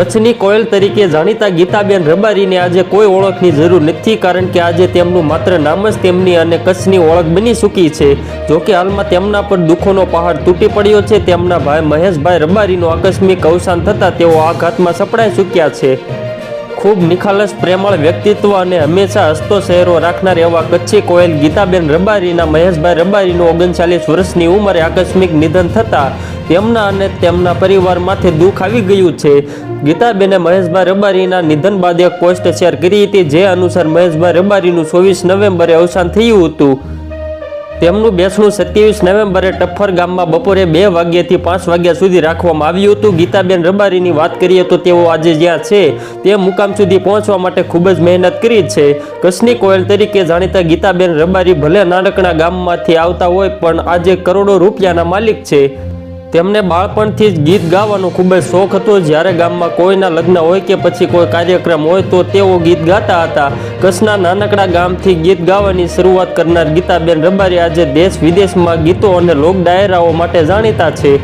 કચ્છની કોયલ તરીકે જાણીતા ગીતાબેન રબારીને આજે કોઈ ઓળખની જરૂર નથી, કારણ કે આજે તેમનું માત્ર નામ જ તેમની અને કચ્છની ઓળખ બની ચૂકી છે। જોકે હાલમાં તેમના પર દુઃખોનો પહાડ તૂટી પડ્યો છે। તેમના ભાઈ મહેશભાઈ રબારીનું આકસ્મિક અવસાન થતાં તેઓ આઘાતમાં સપડાઈ ચૂક્યા છે। ખૂબ નિખાલસ પ્રેમાળ વ્યક્તિત્વ અને હંમેશા હસતો ચહેરો રાખનાર એવા કચ્છી કોયલ ગીતાબેન રબારીના મહેશભાઈ રબારીનું 39 વર્ષની ઉંમરે આકસ્મિક નિધન થતાં તેમના અને તેમના પરિવાર માથે દુઃખ આવી ગયું છે। ગીતાબેને મહેશભાઈ રબારીના નિધન બાદ એક પોસ્ટ શેર કરી હતી, જે અનુસાર મહેશભાઈ રબારીનું 24 નવેમ્બરે અવસાન થયું હતું। તેમનું બેસણું 27 નવેમ્બરે ટફ્ફર ગામમાં બપોરે 2 વાગ્યાથી 5 વાગ્યા સુધી રાખવામાં આવ્યું હતું। ગીતાબેન રબારીની વાત કરીએ તો તેઓ આજે જ્યાં છે તે મુકામ સુધી પહોંચવા માટે ખૂબ જ મહેનત કરી છે। કચ્છની કોયલ તરીકે જાણીતા ગીતાબેન રબારી ભલે નાનકડા ગામમાંથી આવતા હોય પણ આજે કરોડો રૂપિયાના માલિક છે। તેમને બાળપણથી જ ગીત ગાવાનો ખૂબ જ શોખ હતો। જ્યારે ગામમાં કોઈના લગ્ન હોય કે પછી કોઈ કાર્યક્રમ હોય તો તેઓ ગીત ગાતા હતા। કચ્છના નાનકડા ગામથી ગીત ગાવાની શરૂઆત કરનાર ગીતાબેન રબારી આજે દેશ વિદેશમાં ગીતો અને લોક ડાયરાઓ માટે જાણીતા છે।